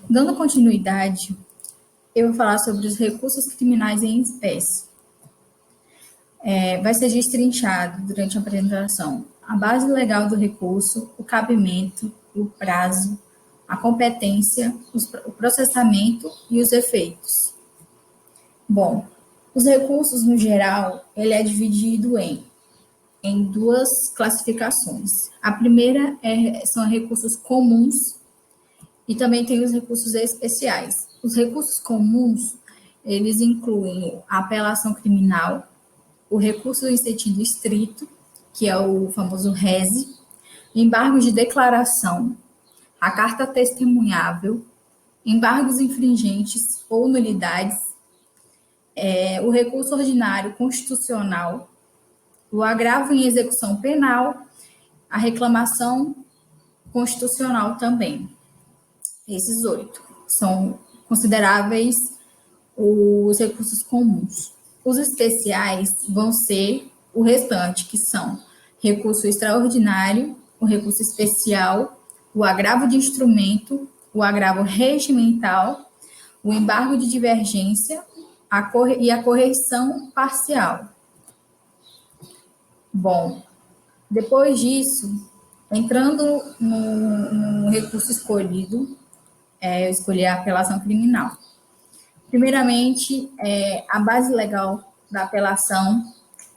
Dando continuidade, eu vou falar sobre os recursos criminais em espécie. Vai ser destrinchado durante a apresentação a base legal do recurso, o cabimento, o prazo, a competência, o processamento e os efeitos. Bom, os recursos, no geral, ele é dividido em duas classificações. A primeira são recursos comuns e também tem os recursos especiais. Os recursos comuns, eles incluem a apelação criminal, o recurso em sentido estrito, que é o famoso rese, embargo de declaração, a carta testemunhável, embargos infringentes ou nulidades, o recurso ordinário constitucional, o agravo em execução penal, a reclamação constitucional também. Esses 8 são consideráveis os recursos comuns. Os especiais vão ser o restante, que são recurso extraordinário, o recurso especial, o agravo de instrumento, o agravo regimental, o embargo de divergência e a correção parcial. Bom, depois disso, entrando no recurso escolhido, eu escolhi a apelação criminal. Primeiramente, a base legal da apelação,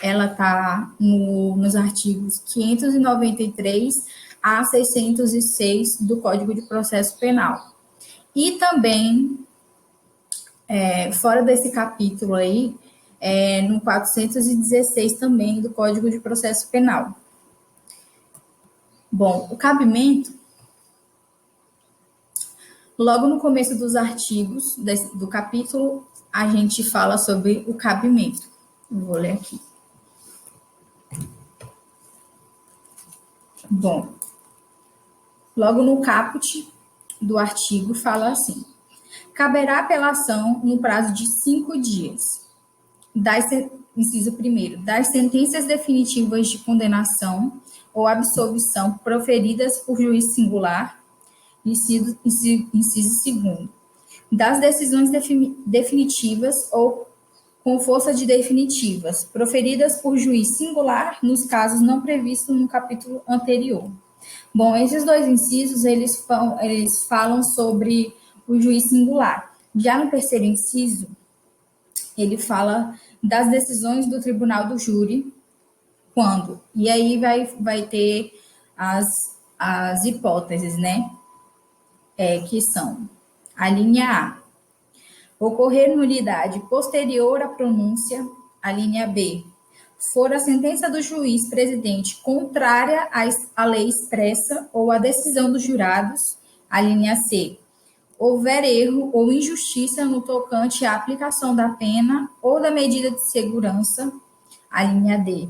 ela está nos artigos 593 a 606 do Código de Processo Penal. E também, fora desse capítulo aí, no 416 também do Código de Processo Penal. Bom, o cabimento, logo no começo dos artigos do capítulo, a gente fala sobre o cabimento. Eu vou ler aqui. Bom, logo no caput do artigo fala assim: caberá apelação no prazo de 5 dias. Inciso 1º, das sentenças definitivas de condenação ou absolvição proferidas por juiz singular. Inciso 2º, das decisões definitivas ou com força de definitivas, proferidas por juiz singular nos casos não previstos no capítulo anterior. Bom, esses 2 incisos, eles falam sobre o juiz singular. Já no 3º inciso, ele fala das decisões do tribunal do júri, quando? E aí vai ter as hipóteses, né? Que são a linha A, ocorrer nulidade posterior à pronúncia, a linha B, for a sentença do juiz presidente contrária à lei expressa ou à decisão dos jurados, a linha C, houver erro ou injustiça no tocante à aplicação da pena ou da medida de segurança, a linha D,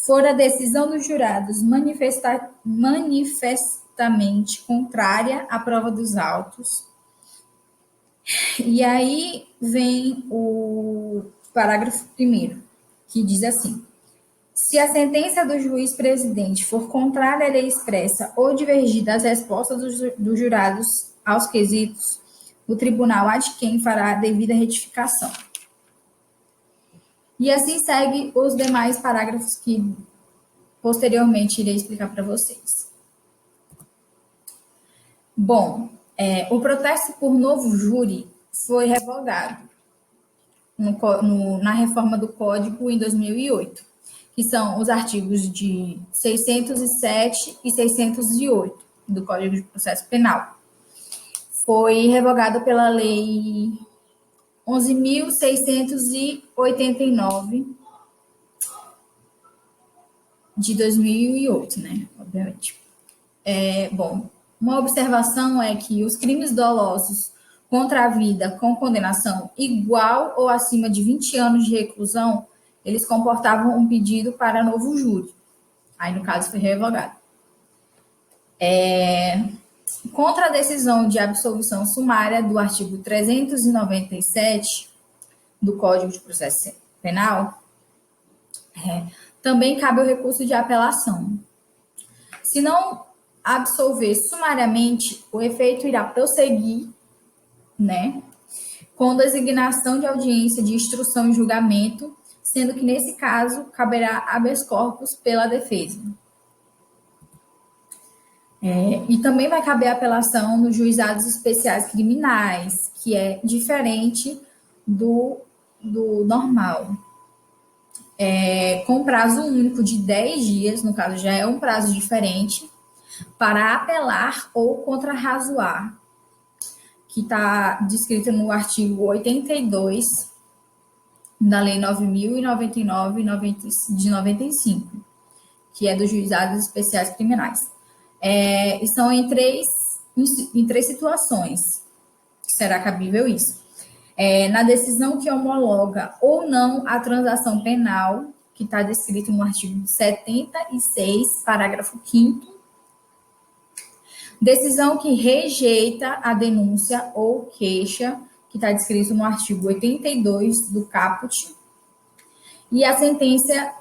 for a decisão dos jurados manifestamente contrária à prova dos autos. E aí vem o parágrafo 1º, que diz assim: se a sentença do juiz presidente for contrária à lei expressa ou divergir das respostas dos jurados aos quesitos, o tribunal há de quem fará a devida retificação. E assim segue os demais parágrafos que posteriormente irei explicar para vocês. Bom, o protesto por novo júri foi revogado na reforma do Código em 2008, que são os artigos de 607 e 608 do Código de Processo Penal. Foi revogado pela Lei 11.689 de 2008, né? Obviamente. Bom, uma observação é que os crimes dolosos contra a vida com condenação igual ou acima de 20 anos de reclusão, eles comportavam um pedido para novo júri. Aí, no caso, foi revogado. Contra a decisão de absolvição sumária do artigo 397 do Código de Processo Penal, também cabe o recurso de apelação. Se não absolver sumariamente, o efeito irá prosseguir né? Com designação de audiência de instrução e julgamento, sendo que, nesse caso, caberá habeas corpus pela defesa. E também vai caber apelação nos juizados especiais criminais, que é diferente do normal. Com prazo único de 10 dias, no caso já é um prazo diferente, para apelar ou contrarrazoar, que está descrito no artigo 82 da Lei 9.099 de 95, que é dos juizados especiais criminais. E são em três situações que será cabível isso. Na decisão que homologa ou não a transação penal, que está descrito no artigo 76, parágrafo 5º, decisão que rejeita a denúncia ou queixa, que está descrito no artigo 82 do caput, e a sentença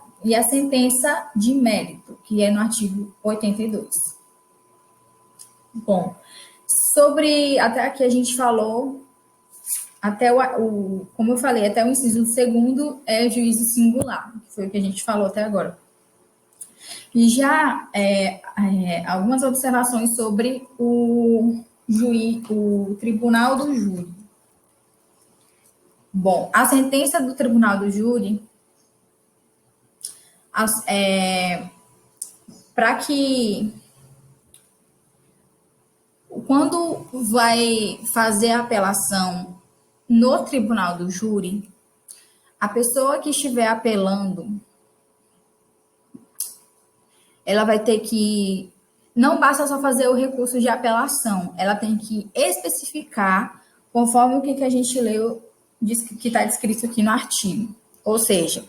de mérito, que é no artigo 82. Bom, até aqui a gente falou, até como eu falei, até o inciso segundo é juízo singular, que foi o que a gente falou até agora. E já algumas observações sobre o tribunal do júri. Bom, a sentença do tribunal do júri, para que quando vai fazer a apelação no tribunal do júri, a pessoa que estiver apelando, ela vai ter que, não basta só fazer o recurso de apelação, ela tem que especificar conforme o que a gente leu, que está descrito aqui no artigo. Ou seja,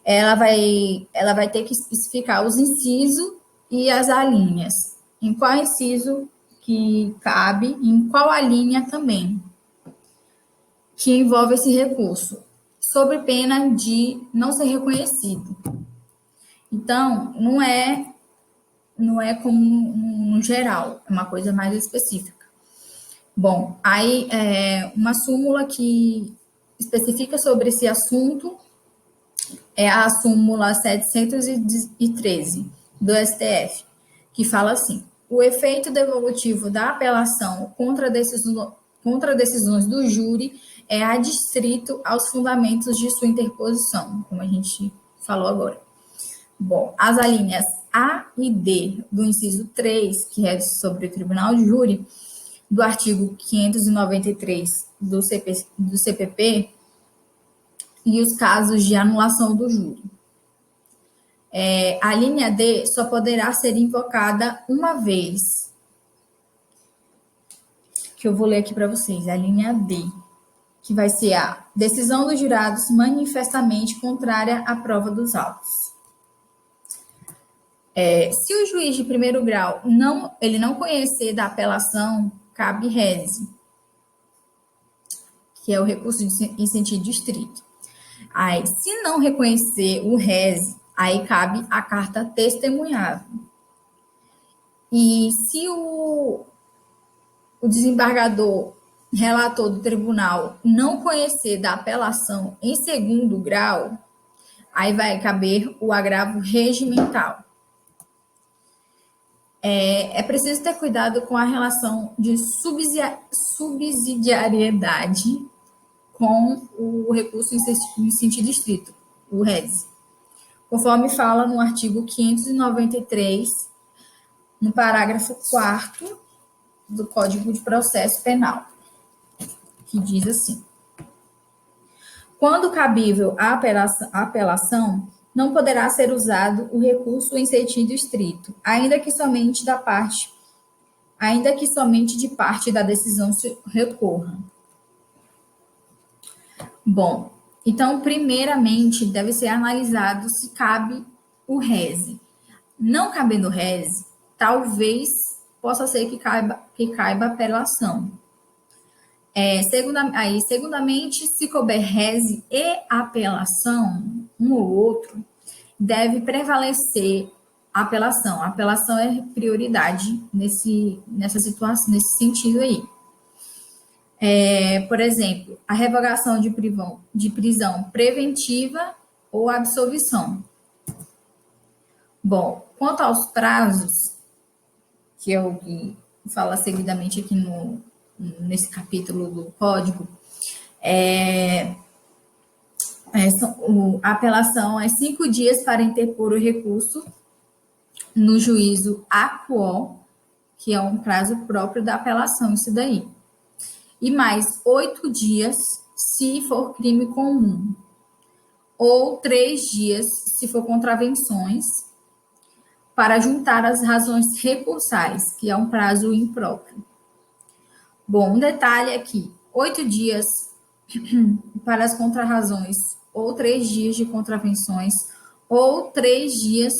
ela vai ter que especificar os incisos e as alíneas. Em qual inciso que cabe, em qual alínea também, que envolve esse recurso, sob pena de não ser reconhecido. Então, não é como no geral, é uma coisa mais específica. Bom, aí uma súmula que especifica sobre esse assunto é a súmula 713 do STF, que fala assim: o efeito devolutivo da apelação contra decisões do júri é adstrito aos fundamentos de sua interposição, como a gente falou agora. Bom, as alíneas A e D do inciso 3, que é sobre o tribunal de júri, do artigo 593 do CPP, e os casos de anulação do júri. A linha D só poderá ser invocada uma vez, que eu vou ler aqui para vocês, a linha D, que vai ser a decisão dos jurados manifestamente contrária à prova dos autos. Se o juiz de primeiro grau ele não conhecer da apelação, cabe rese, que é o recurso em sentido estrito. Aí, se não reconhecer o rese, aí cabe a carta testemunhável. E se o desembargador, relator do tribunal, não conhecer da apelação em segundo grau, aí vai caber o agravo regimental. É preciso ter cuidado com a relação de subsidiariedade com o recurso em sentido estrito, o rese, conforme fala no artigo 593, no parágrafo 4º do Código de Processo Penal, que diz assim: quando cabível a apelação, não poderá ser usado o recurso em sentido estrito, ainda que somente de parte da decisão se recorra. Bom, então, primeiramente, deve ser analisado se cabe o rese. Não cabendo o rese, talvez possa ser que caiba apelação. Segundamente, se couber rese e apelação, um ou outro, deve prevalecer a apelação. A apelação é prioridade nessa situação, nesse sentido aí. Por exemplo, a revogação de prisão preventiva ou absolvição. Bom, quanto aos prazos, que eu falo seguidamente aqui nesse capítulo do Código, a apelação é 5 dias para interpor o recurso no juízo AQO, que é um prazo próprio da apelação, isso daí. E mais 8 dias se for crime comum, ou 3 dias se for contravenções, para juntar as razões recursais, que é um prazo impróprio. Bom, um detalhe aqui: 8 dias para as contrarrazões, ou 3 dias de contravenções, ou 3 dias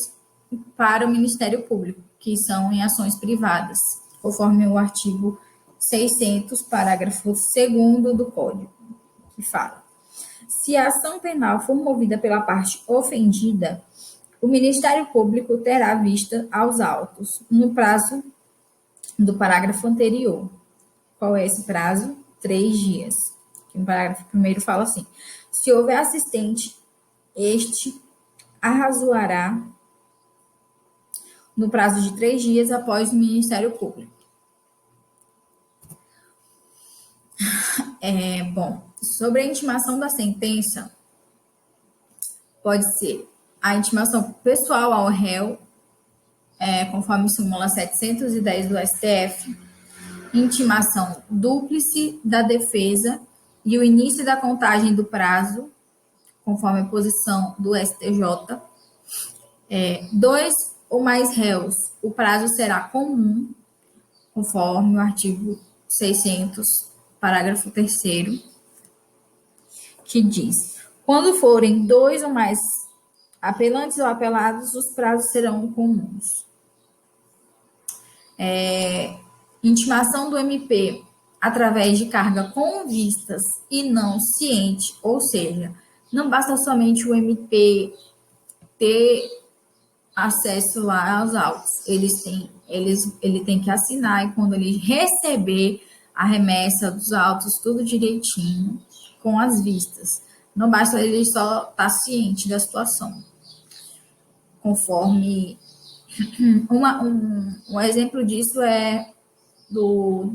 para o Ministério Público, que são em ações privadas, conforme o artigo 600, parágrafo 2º do Código, que fala: se a ação penal for movida pela parte ofendida, o Ministério Público terá vista aos autos no prazo do parágrafo anterior. Qual é esse prazo? 3 dias. O parágrafo primeiro fala assim: se houver assistente, este arrazoará no prazo de 3 dias após o Ministério Público. Bom, sobre a intimação da sentença, pode ser a intimação pessoal ao réu, conforme súmula 710 do STF, intimação dúplice da defesa e o início da contagem do prazo, conforme a posição do STJ. 2 ou mais réus, o prazo será comum, conforme o artigo 600, parágrafo 3º, que diz: quando forem 2 ou mais apelantes ou apelados, os prazos serão comuns. Intimação do MP através de carga com vistas e não ciente, ou seja, não basta somente o MP ter acesso lá aos autos, ele tem que assinar, e quando ele receber a remessa dos autos, tudo direitinho, com as vistas. Não basta ele só estar ciente da situação. Conforme um exemplo disso é do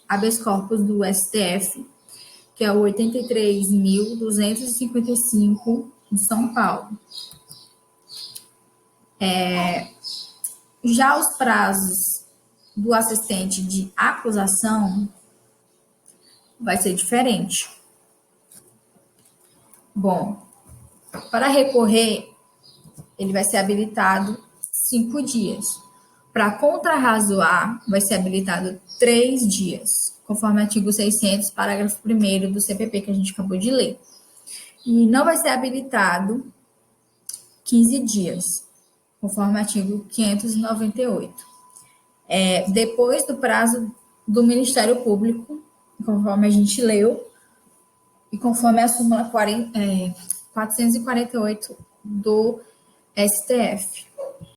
habeas corpus do STF, que é o 83.255 de São Paulo. Já os prazos do assistente de acusação vai ser diferente. Bom, para recorrer, ele vai ser habilitado 5 dias. Para contrarrazoar, vai ser habilitado 3 dias, conforme o artigo 600, parágrafo 1º do CPP, que a gente acabou de ler. E não vai ser habilitado 15 dias, conforme o artigo 598. Depois do prazo do Ministério Público, conforme a gente leu, e conforme a súmula 448 do STF.